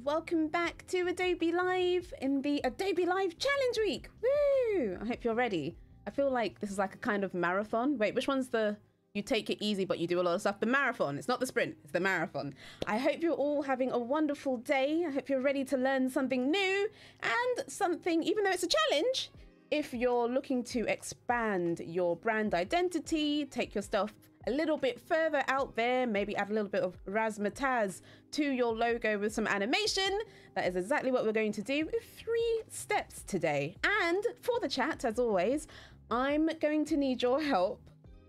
welcome back to Adobe Live in the Adobe Live Challenge Week. Woo! I hope you're ready. I feel like this is like a kind of marathon. Wait, which one's the you take it easy but you do a lot of stuff? The marathon. It's not the sprint, it's the marathon. I hope you're all having a wonderful day. I hope you're ready to learn something new and something, even though it's a challenge, if you're looking to expand your brand identity, take your stuff a little bit further out there, maybe add a little bit of razzmatazz to your logo with some animation. That is exactly what we're going to do with 3 steps today. And for the chat, as always, I'm going to need your help.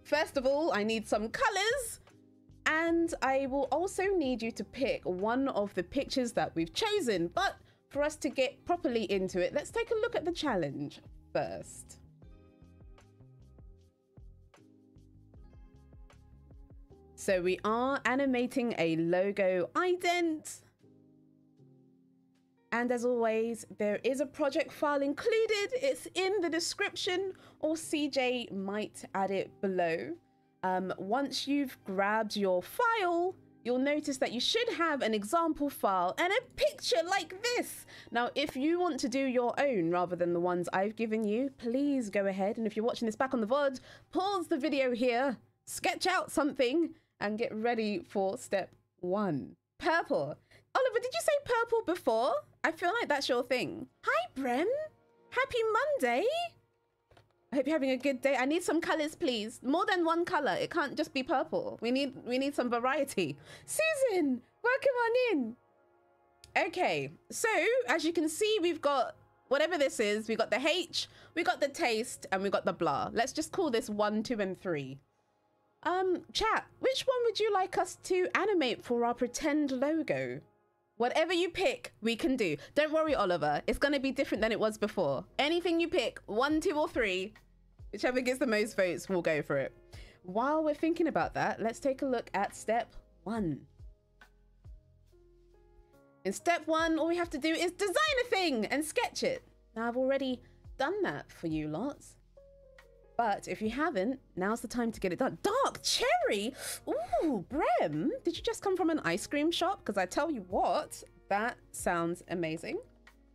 First of all, I need some colors, and I will also need you to pick one of the pictures that we've chosen. But for us to get properly into it, let's take a look at the challenge first. So we are animating a logo ident. And as always, there is a project file included. It's in the description, or CJ might add it below. Once you've grabbed your file, you'll notice that you should have an example file and a picture like this. Now, if you want to do your own rather than the ones I've given you, please go ahead. And if you're watching this back on the VOD, pause the video here, sketch out something, and get ready for step 1. Purple. Oliver, did you say purple before? I feel like that's your thing. Hi, Brem. Happy Monday. I hope you're having a good day. I need some colors, please. More than one color. It can't just be purple. We need some variety. Susan, welcome on in. Okay, so as you can see, we've got whatever this is. We got the H, we got the taste, and we got the blah. Let's just call this 1, 2, and 3. Chat, which one would you like us to animate for our pretend logo? Whatever you pick, we can do. Don't worry, Oliver. It's going to be different than it was before. Anything you pick, 1, 2, or 3, whichever gets the most votes, we'll go for it. While we're thinking about that, let's take a look at step 1. In step 1, all we have to do is design a thing and sketch it. Now, I've already done that for you lots. But if you haven't, now's the time to get it done. Dark cherry? Ooh, Brem, did you just come from an ice cream shop? Because I tell you what, that sounds amazing.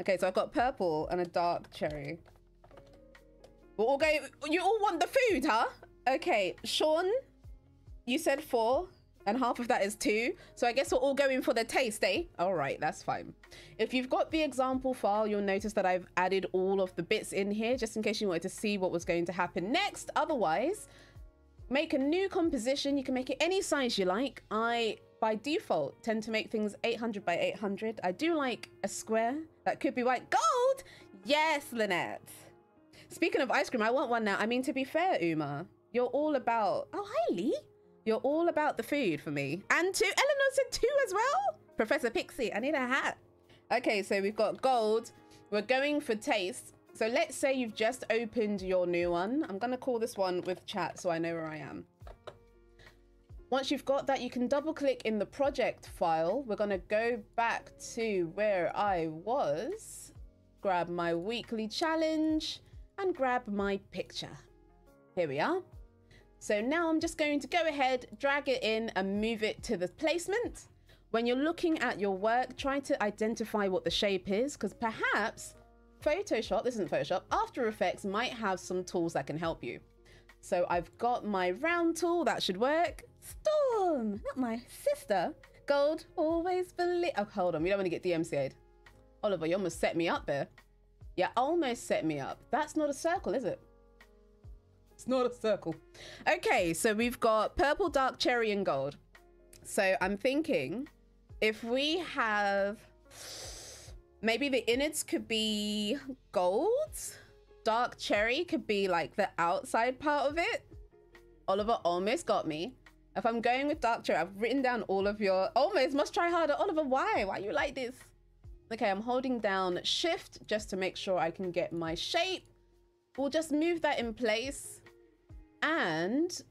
Okay, so I've got purple and a dark cherry. We'll all go, you all want the food, huh? Okay, Sean, you said 4 and half of that is 2. So I guess we're all going for the taste, eh? All right, that's fine. If you've got the example file, you'll notice that I've added all of the bits in here just in case you wanted to see what was going to happen next. Otherwise, make a new composition. You can make it any size you like. I, by default, tend to make things 800 by 800. I do like a square that could be white. Gold! Yes, Lynette. Speaking of ice cream, I want one now. I mean, to be fair, Uma, you're all about... Oh, hi, Lee. You're all about the food for me. And 2. Eleanor said 2 as well. Professor Pixie, I need a hat. Okay, so we've got gold. We're going for taste. So let's say you've just opened your new one. I'm going to call this one with chat so I know where I am. Once you've got that, you can double click in the project file. We're going to go back to where I was, grab my weekly challenge and grab my picture. Here we are. So now I'm just going to go ahead, drag it in and move it to the placement. When you're looking at your work, try to identify what the shape is, because perhaps Photoshop, this isn't Photoshop, After Effects might have some tools that can help you. So I've got my round tool, that should work. Storm, not my sister. Gold, always believe. Oh, hold on, we don't want to get DMCA'd. Oliver, you almost set me up there. Yeah, almost set me up. That's not a circle, is it? It's not a circle. Okay, so we've got purple, dark cherry, and gold. So I'm thinking if we have, maybe the innards could be gold, dark cherry could be like the outside part of it. Oliver almost got me. If I'm going with dark cherry, I've written down all of your almost. Must try harder. Oliver, why you like this? Okay, I'm holding down shift just to make sure I can get my shape. We'll just move that in place. And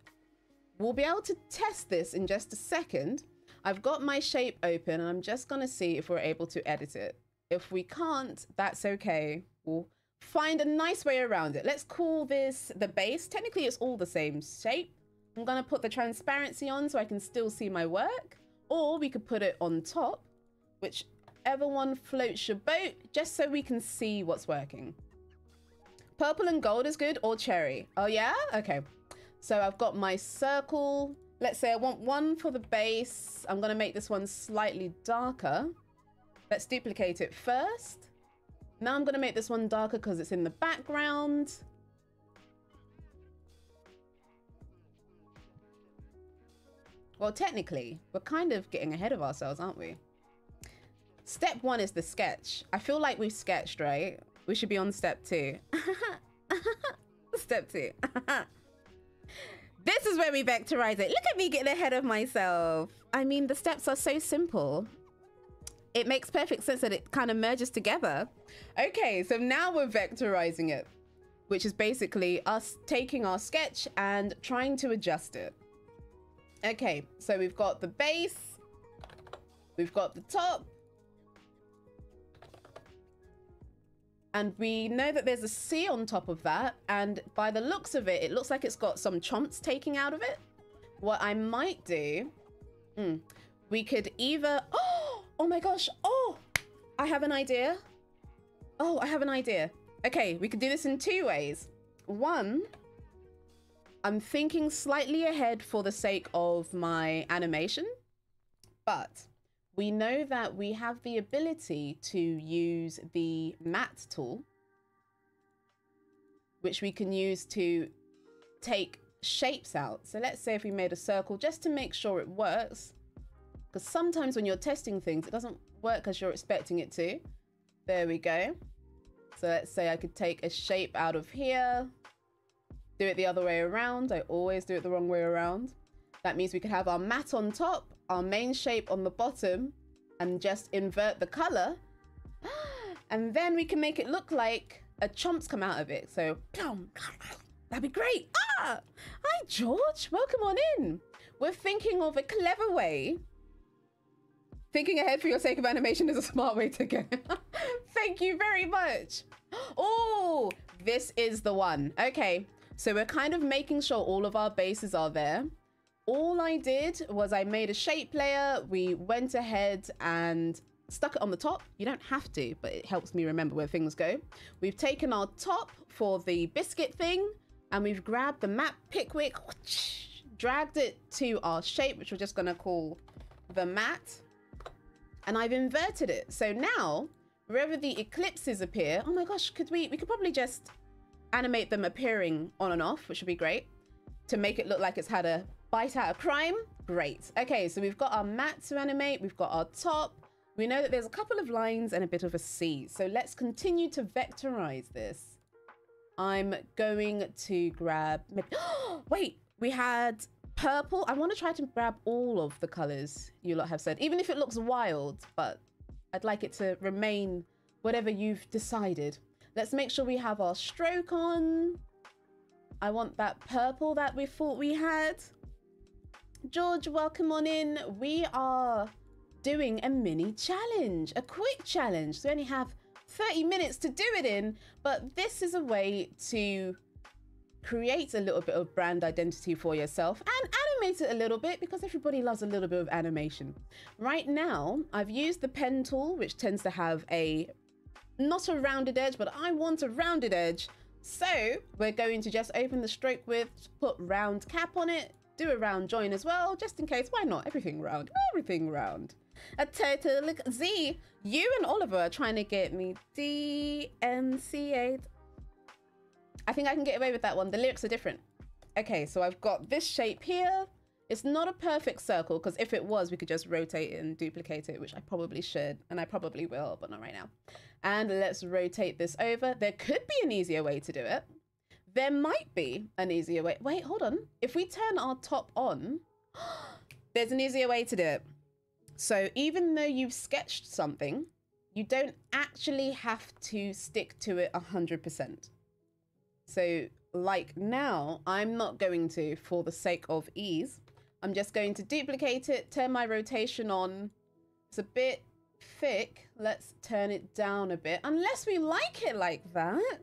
we'll be able to test this in just a second. I've got my shape open and I'm just going to see if we're able to edit it. If we can't, that's okay. We'll find a nice way around it. Let's call this the base. Technically, it's all the same shape. I'm going to put the transparency on so I can still see my work. Or we could put it on top, which whichever one floats your boat, just so we can see what's working. Purple one floats your boat, just so we can see what's working. Purple and gold is good, or cherry? Oh yeah? Okay. So I've got my circle. Let's say I want one for the base. I'm gonna make this one slightly darker. Let's duplicate it first. Now I'm gonna make this one darker because it's in the background. Well, technically, we're kind of getting ahead of ourselves, aren't we? Step 1 is the sketch. I feel like we've sketched, right? We should be on step 2. Step 2. This is where we vectorize it. Look at me getting ahead of myself. I mean, the steps are so simple. It makes perfect sense that it kind of merges together. Okay, so now we're vectorizing it, which is basically us taking our sketch and trying to adjust it. Okay, so we've got the base, we've got the top, and we know that there's a C on top of that, and by the looks of it, it looks like it's got some chomps taking out of it. What I might do, we could either, oh my gosh, I have an idea. Oh, I have an idea. Okay, we could do this in 2 ways. One, I'm thinking slightly ahead for the sake of my animation, but we know that we have the ability to use the matte tool, which we can use to take shapes out. So let's say if we made a circle just to make sure it works, because sometimes when you're testing things, it doesn't work as you're expecting it to. There we go. So let's say I could take a shape out of here, do it the other way around. I always do it the wrong way around. That means we could have our matte on top, our main shape on the bottom, and just invert the color. And then we can make it look like a chomps come out of it. So, that'd be great. Hi, George. Welcome on in. We're thinking of a clever way. Thinking ahead for your sake of animation is a smart way to go. Thank you very much. Oh, this is the one. Okay. So we're kind of making sure all of our bases are there. All I did was I made a shape layer. We went ahead and stuck it on the top. You don't have to, but it helps me remember where things go. We've taken our top for the biscuit thing, and we've grabbed the map Pickwick, dragged it to our shape, which we're just gonna call the mat. And I've inverted it. So now, wherever the eclipses appear, oh my gosh, we could probably just animate them appearing on and off, which would be great to make it look like it's had a bite out of crime. Great. Okay, so we've got our mat to animate. We've got our top. We know that there's a couple of lines and a bit of a C. So let's continue to vectorize this. I'm going to grab, wait, we had purple. I want to try to grab all of the colors you lot have said, even if it looks wild, but I'd like it to remain whatever you've decided. Let's make sure we have our stroke on. I want that purple that we thought we had. George, welcome on in. We are doing a mini challenge, a quick challenge. So we only have 30 minutes to do it in, but this is a way to create a little bit of brand identity for yourself and animate it a little bit, because everybody loves a little bit of animation. Right now, I've used the pen tool, which tends to have not a rounded edge, but I want a rounded edge. So we're going to just open the stroke width, put round cap on it, do a round join as well, just in case. Why not? Everything round, everything round. A total look. Z, you and Oliver are trying to get me DMCA. I think I can get away with that one. The lyrics are different. Okay, so I've got this shape here. It's not a perfect circle, because if it was, we could just rotate it and duplicate it, which I probably should, and I probably will, but not right now. And let's rotate this over. There could be an easier way to do it. There might be an easier way. Wait, hold on. If we turn our top on, there's an easier way to do it. So even though you've sketched something, you don't actually have to stick to it 100%. So like now, I'm not going to, for the sake of ease, I'm just going to duplicate it, turn my rotation on. It's a bit thick. Let's turn it down a bit. Unless we like it like that.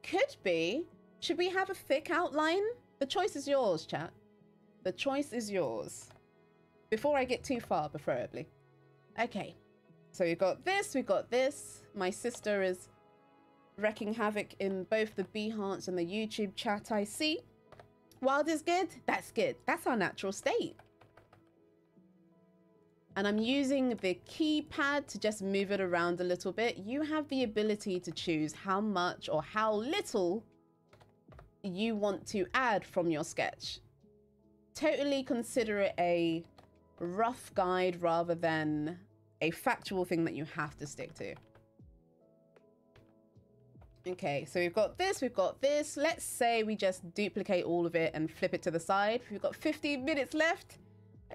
Could be. Should we have a thick outline? The choice is yours, chat. The choice is yours. Before I get too far, preferably. Okay. So we've got this, we've got this. My sister is wrecking havoc in both the Behance and the YouTube chat, I see. Wild is good? That's good. That's our natural state. And I'm using the keypad to just move it around a little bit. You have the ability to choose how much or how little you want to add from your sketch. Totally consider it a rough guide rather than a factual thing that you have to stick to. Okay, so we've got this, we've got this. Let's say we just duplicate all of it and flip it to the side. We've got 15 minutes left.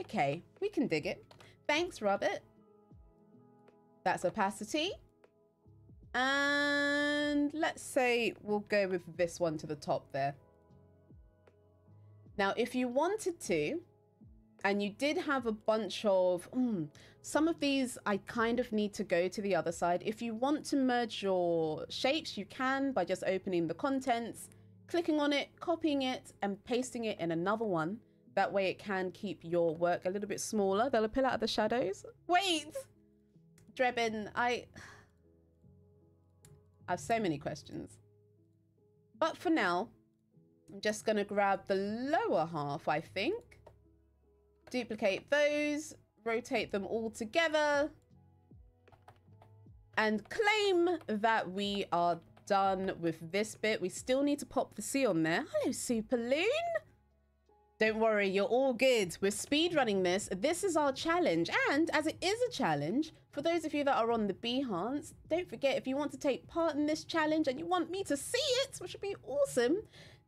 Okay, we can dig it. Thanks, Robert. That's opacity. And let's say we'll go with this one to the top there. Now, if you wanted to, and you did have a bunch of, some of these, I kind of need to go to the other side. If you want to merge your shapes, you can by just opening the contents, clicking on it, copying it, and pasting it in another one. That way it can keep your work a little bit smaller. They'll appeal out of the shadows. Wait! Drebin, I have so many questions. But for now, I'm just going to grab the lower half, I think. Duplicate those, rotate them all together, and claim that we are done with this bit. We still need to pop the C on there. Hello, Superloon. Don't worry, you're all good. We're speedrunning this. This is our challenge. And as it is a challenge, for those of you that are on the Behance, don't forget, if you want to take part in this challenge and you want me to see it, which would be awesome,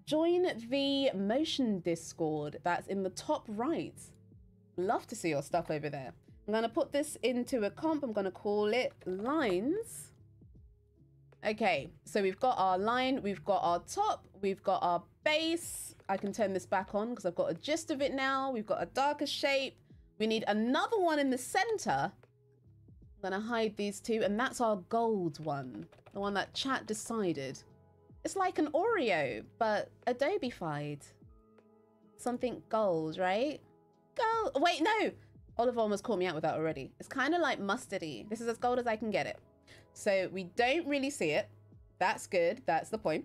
join the Motion Discord. That's in the top right. Love to see your stuff over there. I'm going to put this into a comp. I'm going to call it lines. Okay, so we've got our line, we've got our top, we've got our base. I can turn this back on because I've got a gist of it now. We've got a darker shape. We need another one in the center. I'm going to hide these two, and that's our gold one, the one that chat decided. It's like an Oreo, but Adobe-fied. Something gold, right? Gold. Wait, no. Oliver almost caught me out with that already. It's kind of like mustardy. This is as gold as I can get it. So we don't really see it. That's good. That's the point.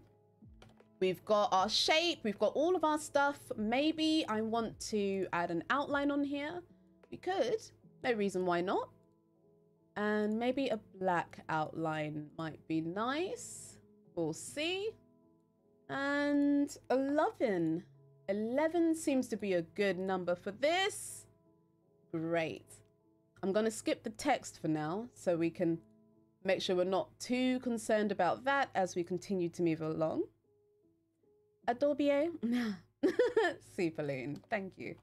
We've got our shape. We've got all of our stuff. Maybe I want to add an outline on here. We could. No reason why not. And maybe a black outline might be nice. We'll see. And 11. 11 seems to be a good number for this. Great. I'm going to skip the text for now so we can make sure we're not too concerned about that as we continue to move along. Adobe. Superloon. Thank you.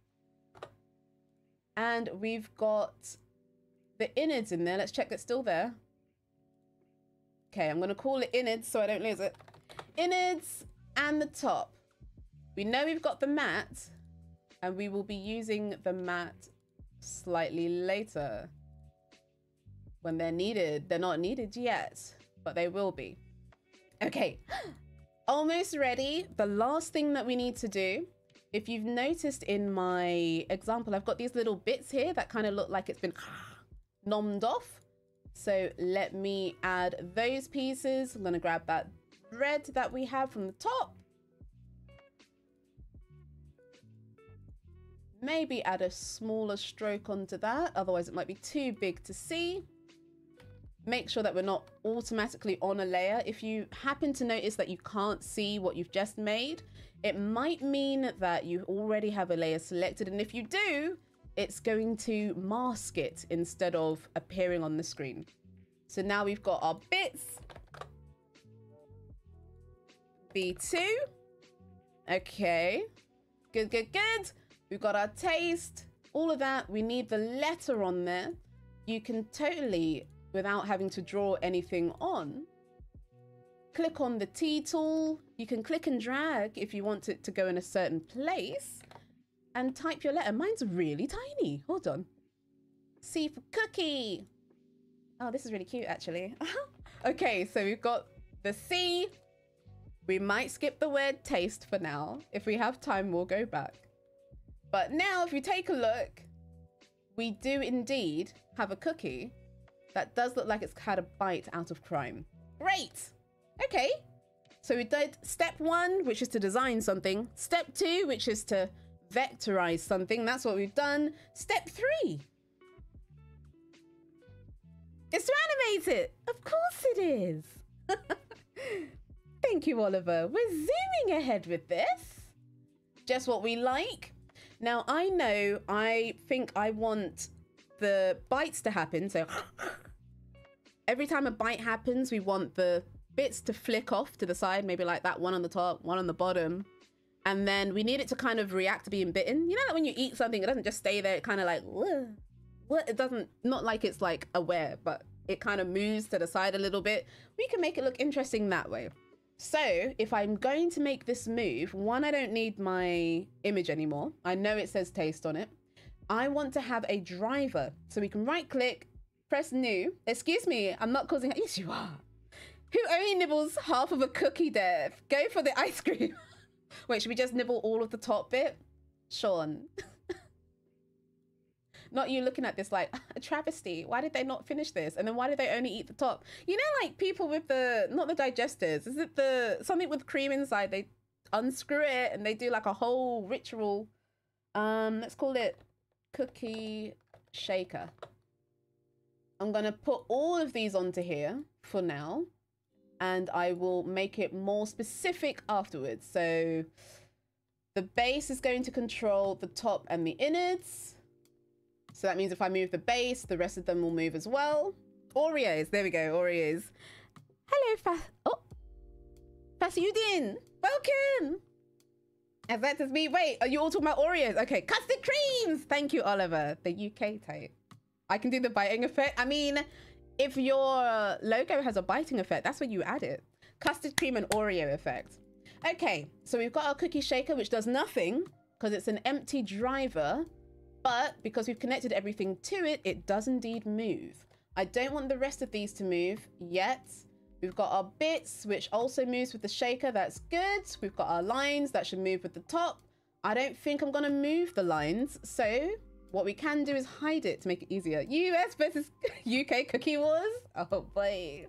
And we've got the innards in there. Let's check it's still there. Okay, I'm going to call it innards so I don't lose it. Innards and the top. We know we've got the matte, and we will be using the matte slightly later when they're needed. They're not needed yet, but they will be. Okay, almost ready. The last thing that we need to do, if you've noticed in my example, I've got these little bits here that kind of look like it's been nommed off. So let me add those pieces. I'm going to grab that thread that we have from the top. Maybe add a smaller stroke onto that. Otherwise it might be too big to see. Make sure that we're not automatically on a layer. If you happen to notice that you can't see what you've just made, it might mean that you already have a layer selected. And if you do, it's going to mask it instead of appearing on the screen. So now we've got our bits. B2. Okay. Good, good, good. We've got our taste, all of that. We need the letter on there. You can totally, without having to draw anything on, click on the T tool. You can click and drag if you want it to go in a certain place and type your letter. Mine's really tiny. Hold on. C for cookie. Oh, this is really cute, actually. Okay, so we've got the C. We might skip the word taste for now. If we have time, we'll go back. But now if you take a look, we do indeed have a cookie. That does look like it's had a bite out of crime. Great. Okay. So we did step 1, which is to design something. Step 2, which is to vectorize something. That's what we've done. Step 3 is to animate it. Of course it is. Thank you, Oliver. We're zooming ahead with this. Just what we like. Now, I think I want the bites to happen. So every time a bite happens, we want the bits to flick off to the side, maybe like that, one on the top, one on the bottom. And then we need it to kind of react to being bitten. You know that when you eat something, it doesn't just stay there. It kind of like, what? It doesn't, not like it's like aware, but it kind of moves to the side a little bit. We can make it look interesting that way. So if I'm going to make this move, one, I don't need my image anymore. I know it says taste on it. I want to have a driver. So we can right click, press new. Excuse me, I'm not causing, yes you are. Who only nibbles half of a cookie there? Go for the ice cream. Wait, should we just nibble all of the top bit? Sean. Not you looking at this like, a travesty. Why did they not finish this? And then why did they only eat the top? You know, like people with the, not the digesters, is it the, something with cream inside, they unscrew it and they do like a whole ritual. Let's call it cookie shaker. I'm gonna put all of these onto here for now. And I will make it more specific afterwards. So the base is going to control the top and the innards. So that means if I move the base, the rest of them will move as well. Oreos, there we go, Oreos. Hello, Fasudin, welcome. As that is me, wait, are you all talking about Oreos? Okay, custard creams. Thank you, Oliver, the UK type. I can do the biting effect. I mean, if your logo has a biting effect, that's when you add it. Custard cream and Oreo effect. Okay, so we've got our cookie shaker, which does nothing because it's an empty driver, but because we've connected everything to it, it does indeed move. I don't want the rest of these to move yet. We've got our bits, which also moves with the shaker. That's good. We've got our lines that should move with the top. I don't think I'm gonna move the lines. So what we can do is hide it to make it easier. US versus UK cookie wars? Oh boy.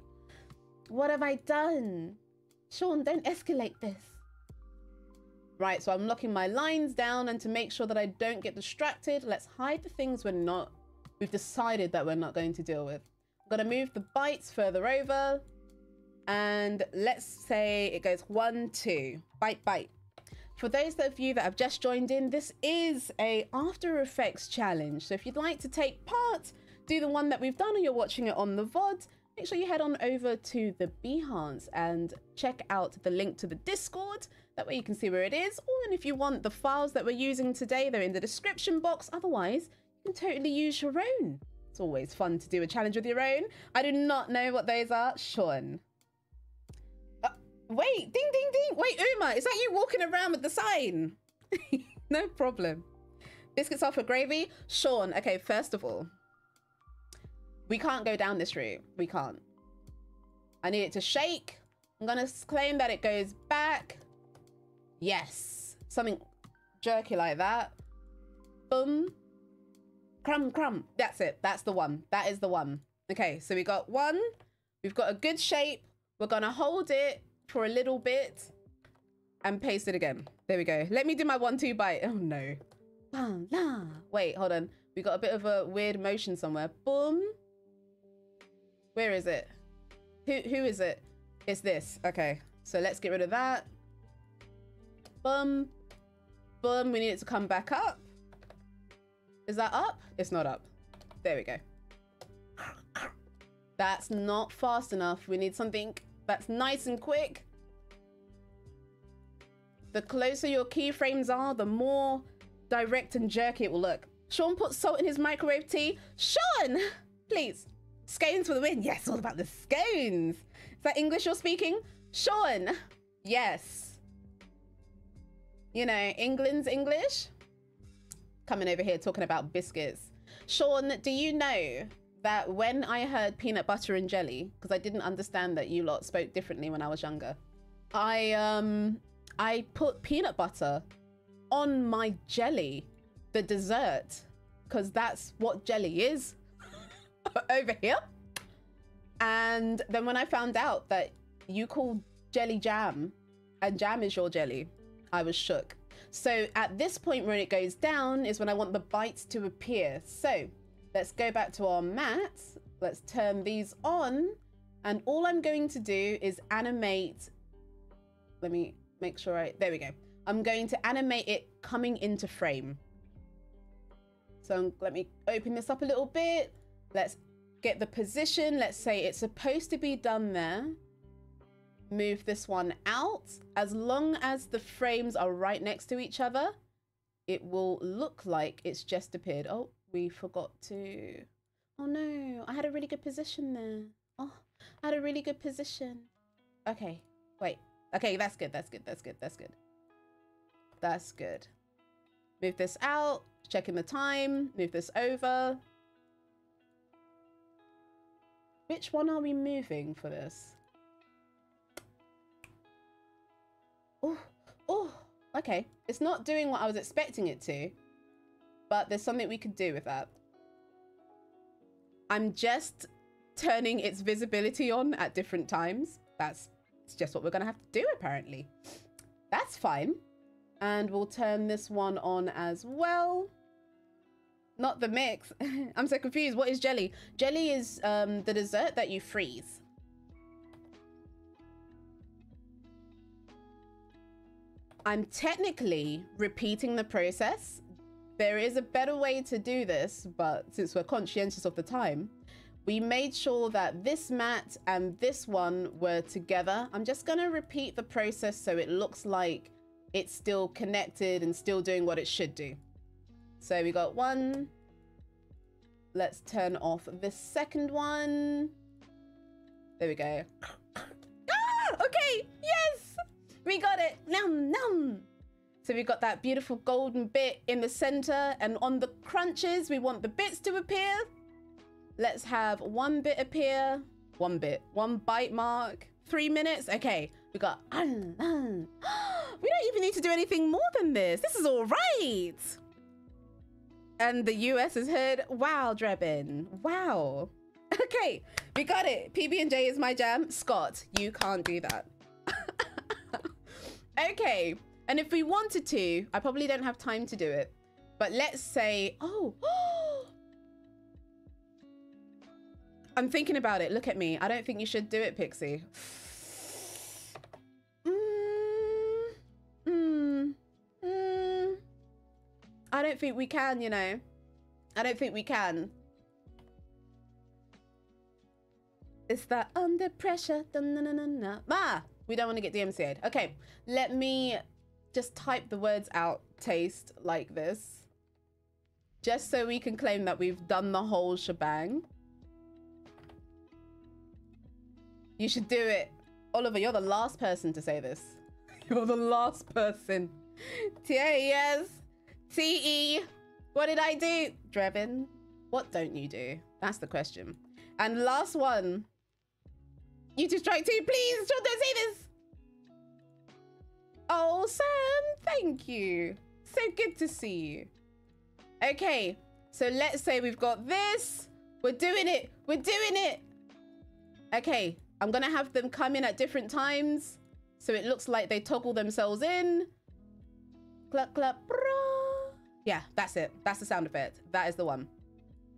What have I done? Sean, don't escalate this. Right, so I'm locking my lines down, and to make sure that I don't get distracted, let's hide the things we've decided that we're not going to deal with. I'm gonna move the bites further over, and let's say it goes 1, 2, bite, bite. For those of you that have just joined in, this is a After Effects challenge. So if you'd like to take part, do the one that we've done, or you're watching it on the VOD, make sure you head on over to the Behance and check out the link to the Discord. That way you can see where it is. Or and if you want the files that we're using today, they're in the description box. Otherwise, you can totally use your own. It's always fun to do a challenge with your own. I do not know what those are. Sean. Wait, ding, ding, ding. Wait, Uma, is that you walking around with the sign? No problem. Biscuits are for gravy. Sean, okay, first of all, we can't go down this route. We can't. I need it to shake. I'm gonna claim that it goes back. Yes, something jerky like that. Boom. Crumb, crumb. That's it. That's the one. That is the one. Okay, so we got one. We've got a good shape. We're gonna hold it for a little bit and paste it again. There we go. Let me do my 1-2 bite. Oh no. Wait, hold on. We got a bit of a weird motion somewhere. Boom. Where is it? Who is it? It's this. Okay, so let's get rid of that. Boom. Boom. We need it to come back up. Is that up? It's not up. There we go. That's not fast enough. We need something that's nice and quick. The closer your keyframes are, the more direct and jerky it will look. Sean put salt in his microwave tea. Sean, please. Scones for the win. Yes, all about the scones. Is that English you're speaking? Sean, yes. You know, England's English. Coming over here talking about biscuits. Sean, do you know that when I heard peanut butter and jelly, because I didn't understand that you lot spoke differently when I was younger, I put peanut butter on my jelly, the dessert, because that's what jelly is over here. And then when I found out that you call jelly jam and jam is your jelly, I was shook. So at this point when it goes down is when I want the bites to appear. So let's go back to our mats. Let's turn these on. And all I'm going to do is animate. Let me make sure there we go. I'm going to animate it coming into frame. So let me open this up a little bit. Let's get the position. Let's say it's supposed to be done there. Move this one out. As long as the frames are right next to each other, it will look like it's just appeared. Oh, we forgot to. Oh no, I had a really good position there. Oh, I had a really good position. Okay, wait. Okay, that's good. That's good. That's good. That's good. That's good. Move this out. Checking the time. Move this over. Which one are we moving for this? Oh, oh, okay. It's not doing what I was expecting it to, but there's something we could do with that. I'm just turning its visibility on at different times. It's just what we're gonna have to do apparently. That's fine. And we'll turn this one on as well. Not the mix. I'm so confused. What is jelly? Jelly is the dessert that you freeze. I'm technically repeating the process. There is a better way to do this, but since we're conscientious of the time, we made sure that this mat and this one were together. I'm just gonna repeat the process so it looks like it's still connected and still doing what it should do. So we got one. Let's turn off this second one. There we go. Ah, okay, yes, we got it. Nom, nom. So we've got that beautiful golden bit in the center, and on the crunches, we want the bits to appear. Let's have one bit appear, one bite mark, 3 minutes. Okay, we got, we don't even need to do anything more than this. This is all right. And the US has heard, wow, Drebin, wow. Okay, we got it. PB&J is my jam. Scott, you can't do that. Okay, and if we wanted to, I probably don't have time to do it, but let's say, oh, I'm thinking about it. Look at me. I don't think you should do it, Pixie. I don't think we can, you know. I don't think we can. It's that under pressure. Ah, we don't want to get DMCA'd. Okay, let me just type the words out, taste, like this. Just so we can claim that we've done the whole shebang. You should do it. Oliver, you're the last person to say this. You're the last person. T-A-E-S. T-E. What did I do? Drebin, what don't you do? That's the question. And last one. YouTube strike 2, please. Don't say this. Oh, Sam, thank you. So good to see you. Okay, so let's say we've got this. We're doing it. We're doing it. Okay, I'm gonna have them come in at different times so it looks like they toggle themselves in. Clap, clap, bra. Yeah, that's it. That's the sound effect. That is the one.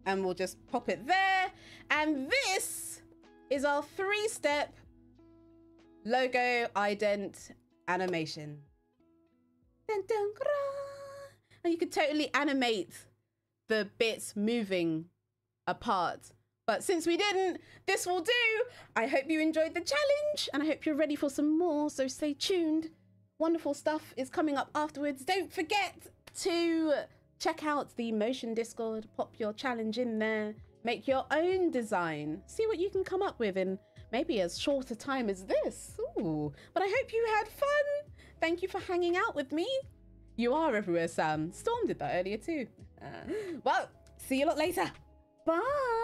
And we'll just pop it there. And this is our 3-step logo ident animation. Dun, dun, and you could totally animate the bits moving apart. But since we didn't, this will do. I hope you enjoyed the challenge and I hope you're ready for some more. So stay tuned. Wonderful stuff is coming up afterwards. Don't forget to check out the Motion Discord. Pop your challenge in there. Make your own design. See what you can come up with in maybe as short a time as this. Ooh, but I hope you had fun. Thank you for hanging out with me. You are everywhere, Sam. Storm did that earlier too. Well, see you a lot later. Bye.